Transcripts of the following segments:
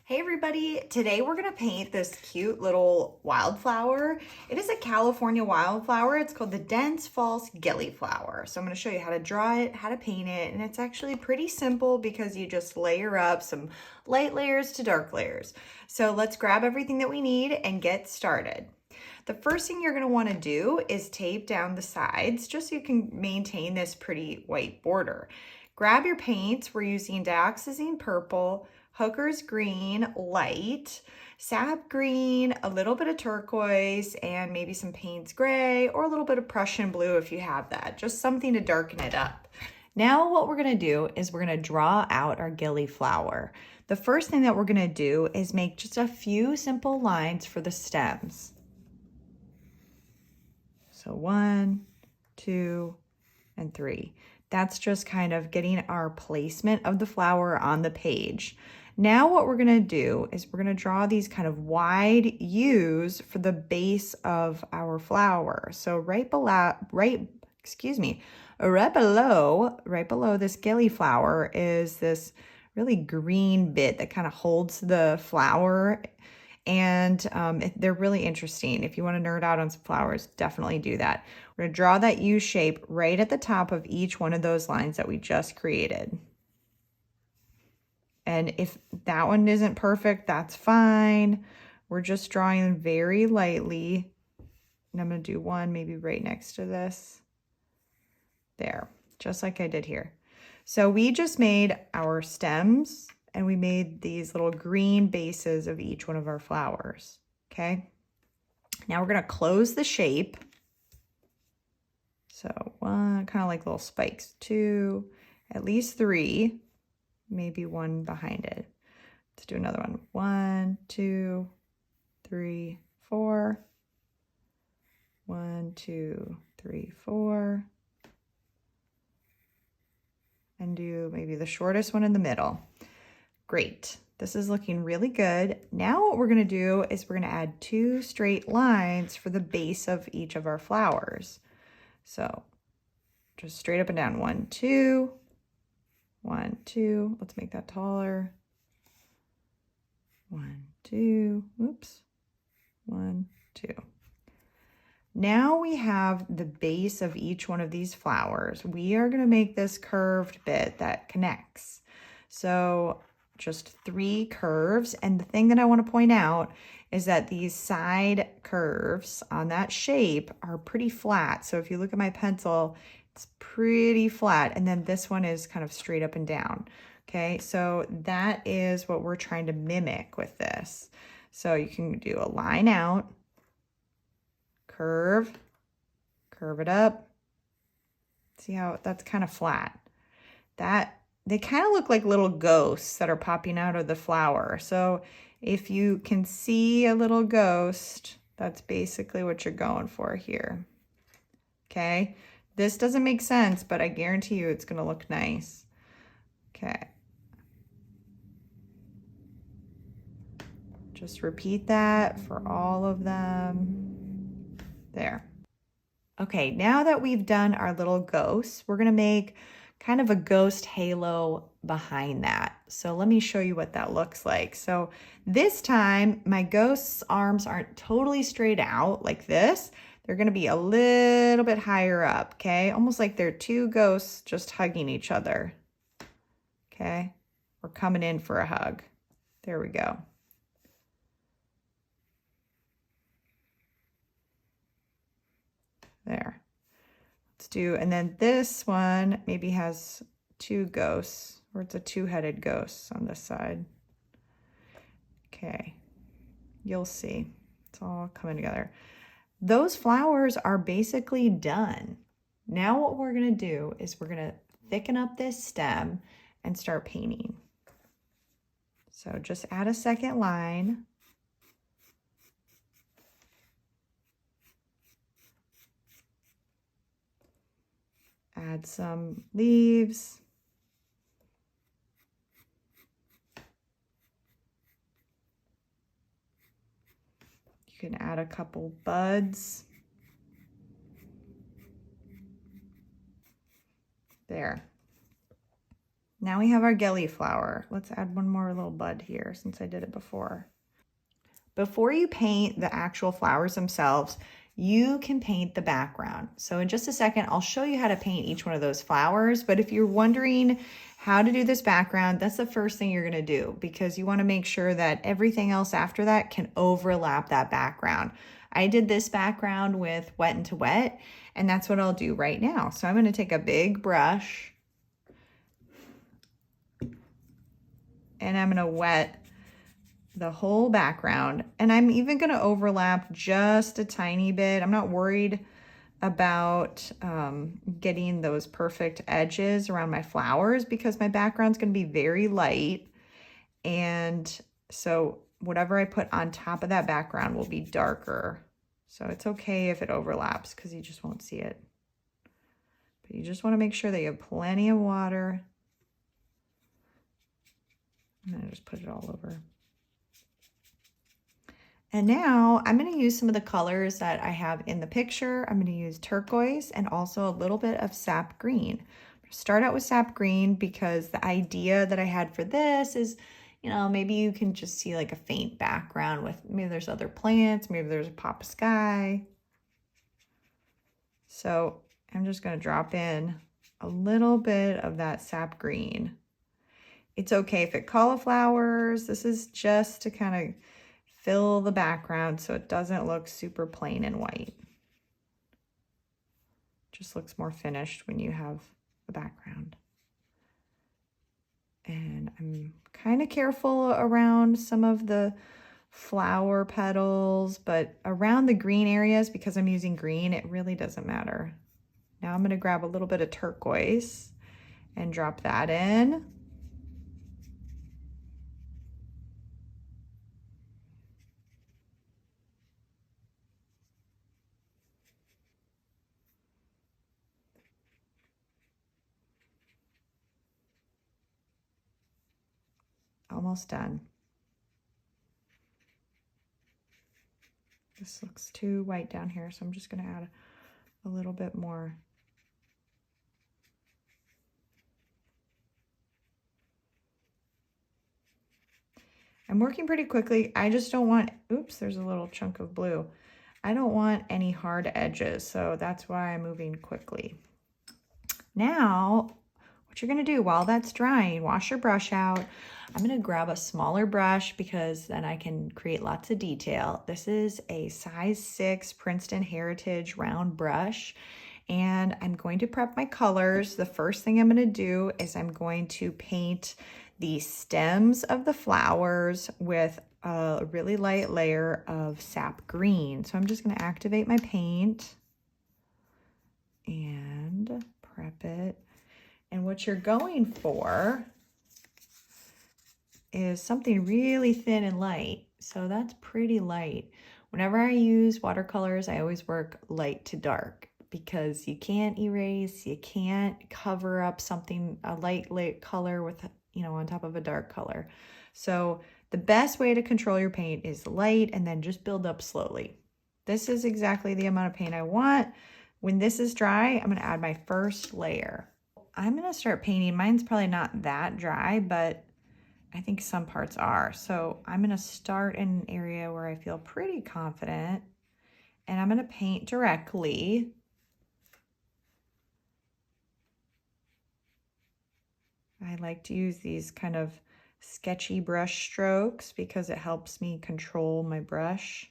Hey everybody, today we're gonna paint this cute little wildflower. It is a California wildflower. It's called the dense false gilly flower. So I'm gonna show you how to draw it, how to paint it, and it's actually pretty simple because you just layer up some light layers to dark layers. So let's grab everything that we need and get started. The first thing you're gonna wanna do is tape down the sides just so you can maintain this pretty white border. Grab your paints. We're using dioxazine purple, Hooker's green, light, sap green, a little bit of turquoise, and maybe some Payne's gray or a little bit of Prussian blue if you have that, just something to darken it up. Now what we're gonna do is we're gonna draw out our gilly flower. The first thing that we're gonna do is make just a few simple lines for the stems. So 1, 2, and 3. That's just kind of getting our placement of the flower on the page. Now what we're gonna do is we're gonna draw these kind of wide U's for the base of our flower. So right below this gilly flower is this really green bit that kind of holds the flower. And they're really interesting. If you want to nerd out on some flowers, definitely do that. We're going to draw that U shape right at the top of each one of those lines that we just created. And if that one isn't perfect, that's fine. We're just drawing very lightly. And I'm going to do one maybe right next to this. There, just like I did here. So we just made our stems and we made these little green bases of each one of our flowers, okay? Now we're gonna close the shape. So 1, kind of like little spikes, 2, at least 3, maybe 1 behind it. Let's do another one. 1, 2, 3, 4. 1, 2, 3, 4. And do maybe the shortest one in the middle. Great, this is looking really good. Now what we're gonna do is we're gonna add 2 straight lines for the base of each of our flowers. So just straight up and down, 1, 2, 1, 2, let's make that taller. 1, 2, oops, 1, 2. Now we have the base of each one of these flowers. We are gonna make this curved bit that connects. So just 3 curves. And the thing that I want to point out is that these side curves on that shape are pretty flat. So if you look at my pencil, it's pretty flat. And then this one is kind of straight up and down. Okay, so that is what we're trying to mimic with this. So you can do a line out, curve it up. See how that's kind of flat. They kind of look like little ghosts that are popping out of the flower. So if you can see a little ghost, that's basically what you're going for here. Okay, this doesn't make sense, but I guarantee you it's gonna look nice. Okay. Just repeat that for all of them. There. Okay, now that we've done our little ghosts, we're gonna make kind of a ghost halo behind that. So let me show you what that looks like. So this time my ghost's arms aren't totally straight out like this. They're gonna be a little bit higher up, okay? Almost like they're 2 ghosts just hugging each other, okay? We're coming in for a hug. There we go. There. Let's do, and then this one maybe has 2 ghosts, or it's a 2-headed ghost on this side. Okay, you'll see. It's all coming together. Those flowers are basically done. Now what we're gonna do is we're gonna thicken up this stem and start painting. So just add a second line. Add some leaves. You can add a couple buds. There. Now we have our Gilly flower. Let's add one more little bud here since I did it before. Before you paint the actual flowers themselves, you can paint the background. So in just a second, I'll show you how to paint each one of those flowers. But if you're wondering how to do this background, that's the first thing you're gonna do, because you wanna make sure that everything else after that can overlap that background. I did this background with Wet into Wet, and that's what I'll do right now. So I'm gonna take a big brush and I'm gonna wet the whole background, and I'm even gonna overlap just a tiny bit. I'm not worried about getting those perfect edges around my flowers because my background's gonna be very light, and so whatever I put on top of that background will be darker. So it's okay if it overlaps because you just won't see it. But you just wanna make sure that you have plenty of water. I'm gonna just put it all over. And now I'm going to use some of the colors that I have in the picture. I'm going to use turquoise and also a little bit of sap green. I'm going to start out with sap green because the idea that I had for this is, you know, maybe you can just see like a faint background with maybe there's other plants, maybe there's a pop of sky. So I'm just going to drop in a little bit of that sap green. It's okay if it cauliflowers. This is just to kind of fill the background so it doesn't look super plain and white. Just looks more finished when you have the background. And I'm kind of careful around some of the flower petals, but around the green areas, because I'm using green, it really doesn't matter. Now I'm going to grab a little bit of turquoise and drop that in. Almost done. This looks too white down here, so I'm just going to add a little bit more. I'm working pretty quickly. I just don't want, oops, there's a little chunk of blue. I don't want any hard edges, so that's why I'm moving quickly. Now, what you're gonna do while that's drying, wash your brush out. I'm gonna grab a smaller brush because then I can create lots of detail. This is a size 6 Princeton Heritage round brush, and I'm going to prep my colors. The first thing I'm gonna do is I'm going to paint the stems of the flowers with a really light layer of sap green. So I'm just gonna activate my paint and prep it. And what you're going for is something really thin and light. So that's pretty light. Whenever I use watercolors, I always work light to dark because you can't erase, you can't cover up something, a light color with, you know, on top of a dark color. So the best way to control your paint is light and then just build up slowly. This is exactly the amount of paint I want. When this is dry, I'm gonna add my first layer. I'm gonna start painting. Mine's probably not that dry, but I think some parts are. So I'm gonna start in an area where I feel pretty confident, and I'm gonna paint directly. I like to use these kind of sketchy brush strokes because it helps me control my brush.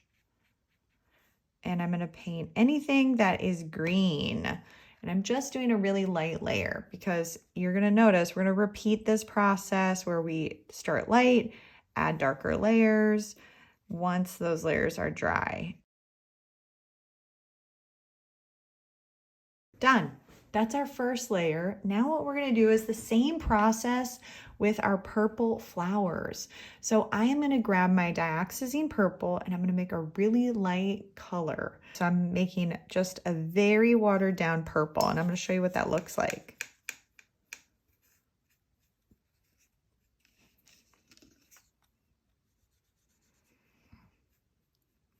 And I'm gonna paint anything that is green. And I'm just doing a really light layer because you're gonna notice we're gonna repeat this process where we start light, add darker layers once those layers are dry. Done. That's our first layer. Now what we're gonna do is the same process with our purple flowers. So I am gonna grab my dioxazine purple and I'm gonna make a really light color. So I'm making just a very watered down purple, and I'm gonna show you what that looks like.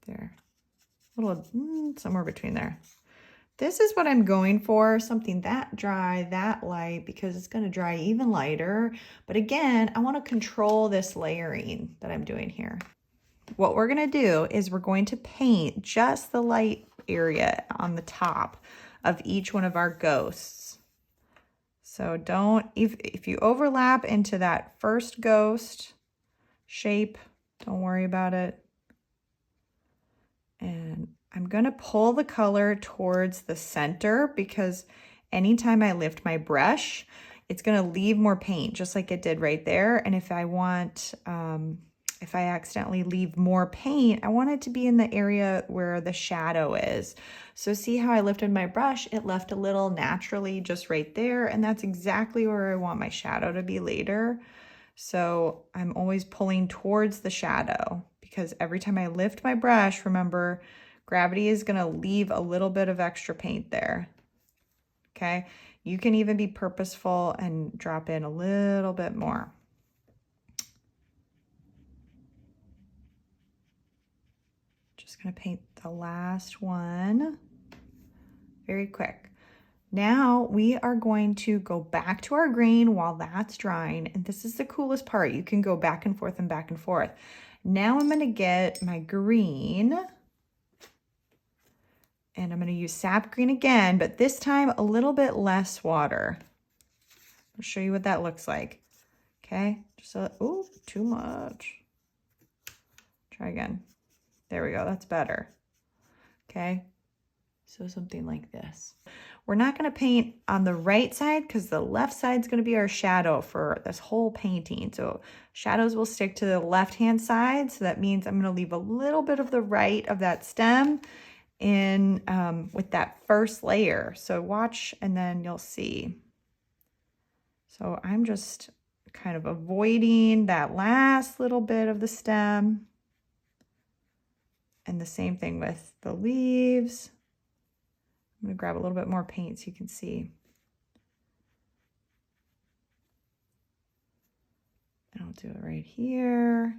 There, a little, somewhere between there. This is what I'm going for, something that dry, that light, because it's going to dry even lighter. But again, I want to control this layering that I'm doing here. What we're going to do is we're going to paint just the light area on the top of each one of our ghosts. So don't, if you overlap into that first ghost shape, don't worry about it. And I'm going to pull the color towards the center because anytime I lift my brush, it's going to leave more paint just like it did right there. And if I want, if I accidentally leave more paint, I want it to be in the area where the shadow is. So see how I lifted my brush? It left a little naturally just right there. And that's exactly where I want my shadow to be later. So I'm always pulling towards the shadow because every time I lift my brush, remember, gravity is going to leave a little bit of extra paint there. Okay. You can even be purposeful and drop in a little bit more. Just going to paint the last one very quick. Now we are going to go back to our green while that's drying. And this is the coolest part. You can go back and forth and back and forth. Now I'm going to get my green. And I'm going to use sap green again, but this time a little bit less water. I'll show you what that looks like. Okay, just oh, too much. Try again. There we go, that's better. Okay, so something like this. We're not going to paint on the right side because the left side is going to be our shadow for this whole painting. So shadows will stick to the left-hand side. So that means I'm going to leave a little bit of the right of that stem in with that first layer. So watch and then you'll see. So I'm just kind of avoiding that last little bit of the stem. And the same thing with the leaves. I'm going to grab a little bit more paint so you can see. And I'll do it right here.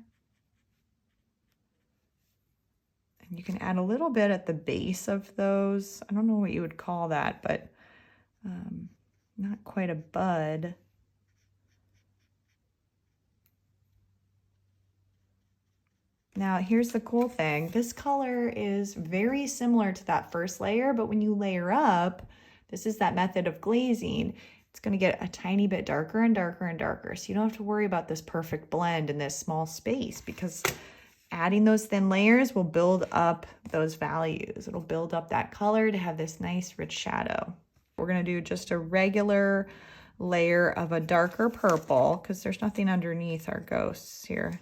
And you can add a little bit at the base of those. I don't know what you would call that, but not quite a bud. Now, here's the cool thing. This color is very similar to that first layer, but when you layer up, this is that method of glazing, it's going to get a tiny bit darker and darker and darker. So you don't have to worry about this perfect blend in this small space because adding those thin layers will build up those values. It'll build up that color to have this nice rich shadow. We're going to do just a regular layer of a darker purple because there's nothing underneath our ghosts here.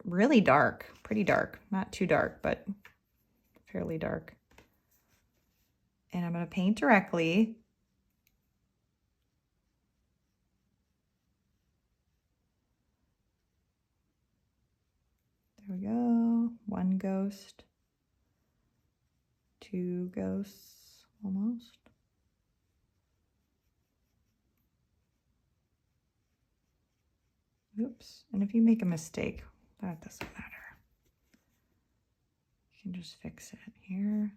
Really dark, pretty dark, not too dark, but fairly dark. And I'm going to paint directly. There we go. One ghost, two ghosts almost. Oops. And if you make a mistake, that doesn't matter. You can just fix it here.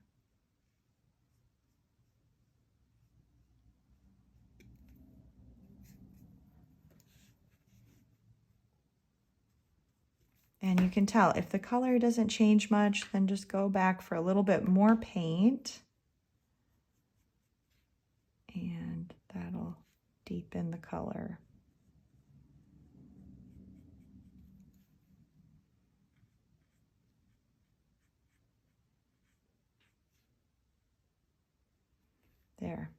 And you can tell if the color doesn't change much, then just go back for a little bit more paint. And that'll deepen the color. There.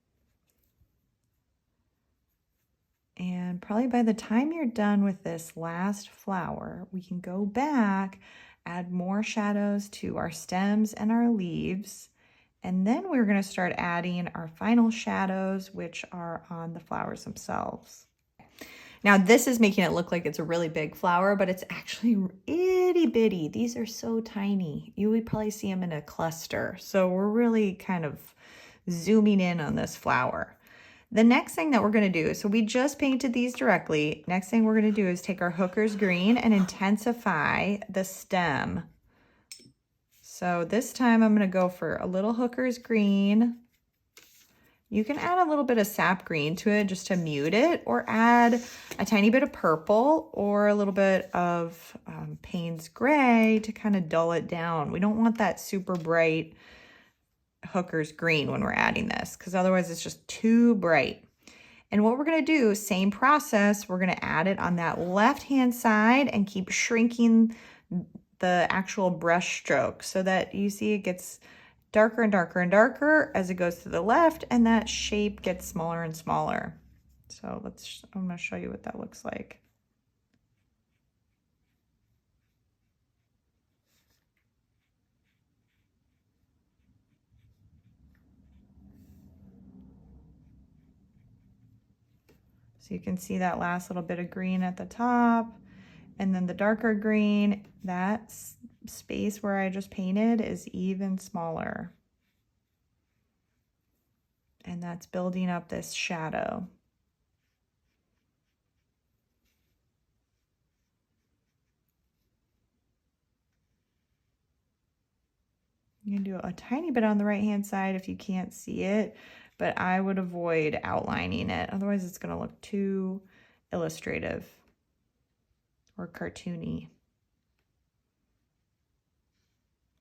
And probably by the time you're done with this last flower, we can go back, add more shadows to our stems and our leaves. And then we're going to start adding our final shadows, which are on the flowers themselves. Now this is making it look like it's a really big flower, but it's actually itty bitty. These are so tiny. You would probably see them in a cluster. So we're really kind of zooming in on this flower. The next thing that we're going to do, so we just painted these directly. Next thing we're going to do is take our Hooker's green and intensify the stem. So this time I'm going to go for a little hooker's green. You can add a little bit of sap green to it just to mute it, or add a tiny bit of purple or a little bit of Payne's gray to kind of dull it down. We don't want that super bright hooker's green when we're adding this, because otherwise it's just too bright. And what we're going to do, same process, we're going to add it on that left-hand side and keep shrinking the actual brush stroke so that you see it gets darker and darker and darker as it goes to the left, and that shape gets smaller and smaller. So I'm going to show you what that looks like. So you can see that last little bit of green at the top, and then the darker green, that space where I just painted is even smaller. And that's building up this shadow. You can do a tiny bit on the right-hand side if you can't see it, but I would avoid outlining it. Otherwise, it's going to look too illustrative or cartoony.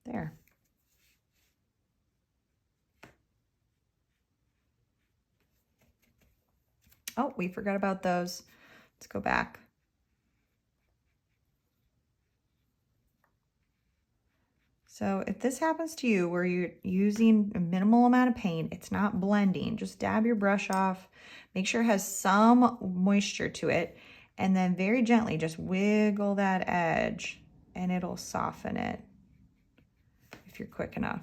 There. Oh, we forgot about those. Let's go back. So if this happens to you where you're using a minimal amount of paint, it's not blending, just dab your brush off, make sure it has some moisture to it, and then very gently just wiggle that edge and it'll soften it if you're quick enough.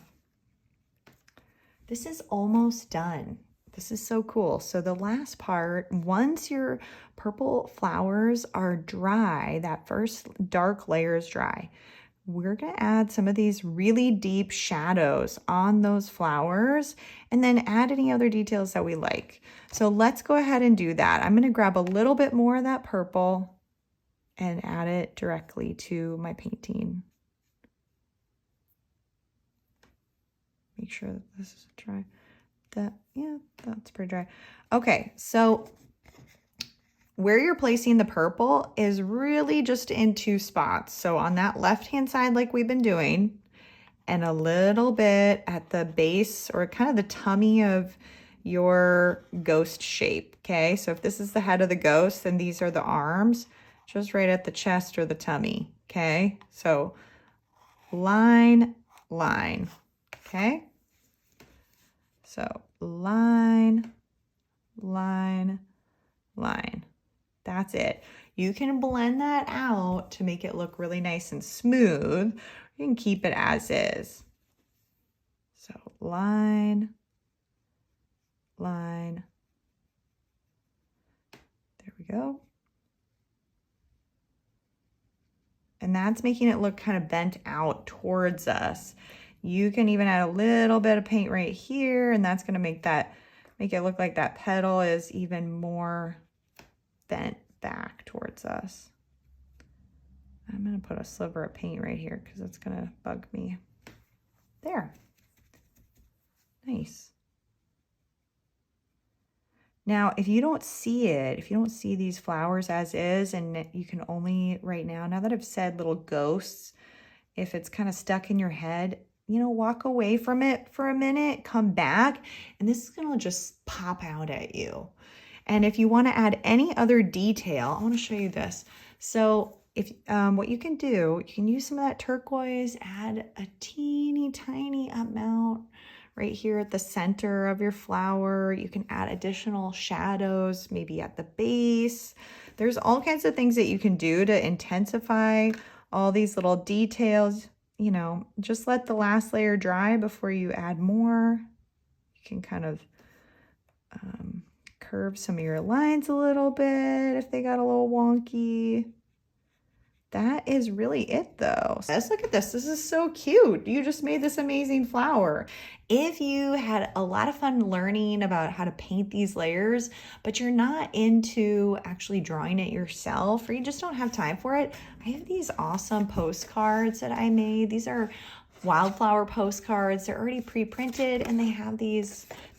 This is almost done. This is so cool. So the last part, once your purple flowers are dry, that first dark layer is dry, we're going to add some of these really deep shadows on those flowers and then add any other details that we like. So let's go ahead and do that. I'm going to grab a little bit more of that purple and add it directly to my painting. Make sure that this is dry. Yeah, that's pretty dry. Okay, so where you're placing the purple is really just in two spots. So on that left-hand side, like we've been doing, and a little bit at the base or kind of the tummy of your ghost shape, okay? So if this is the head of the ghost, then these are the arms, just right at the chest or the tummy, okay? So line, line, okay? So line, line, line. That's it. You can blend that out to make it look really nice and smooth. You can keep it as is. So line, line. There we go. And that's making it look kind of bent out towards us. You can even add a little bit of paint right here, and that's going to make it look like that petal is even more bent back towards us. I'm going to put a sliver of paint right here because it's going to bug me. There. Nice. Now, if you don't see it, if you don't see these flowers as is, and you can only right now that I've said little ghosts, if it's kind of stuck in your head, you know, walk away from it for a minute, come back, and this is going to just pop out at you. And if you want to add any other detail, I want to show you this. So if what you can do, you can use some of that turquoise, add a teeny tiny amount right here at the center of your flower. You can add additional shadows, maybe at the base. There's all kinds of things that you can do to intensify all these little details. You know, just let the last layer dry before you add more. You can kind of curve some of your lines a little bit if they got a little wonky. That is really it though. Let's look at this. This is so cute. You just made this amazing flower. If you had a lot of fun learning about how to paint these layers, but you're not into actually drawing it yourself, or you just don't have time for it, I have these awesome postcards that I made. These are wildflower postcards. They're already pre-printed and they have the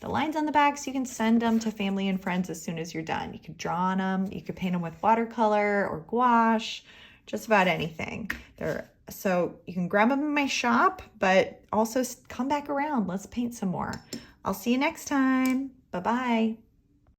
lines on the back, so you can send them to family and friends as soon as you're done. You could draw on them, you could paint them with watercolor or gouache, just about anything. So you can grab them in my shop, but also come back around. Let's paint some more. I'll see you next time. Bye-bye.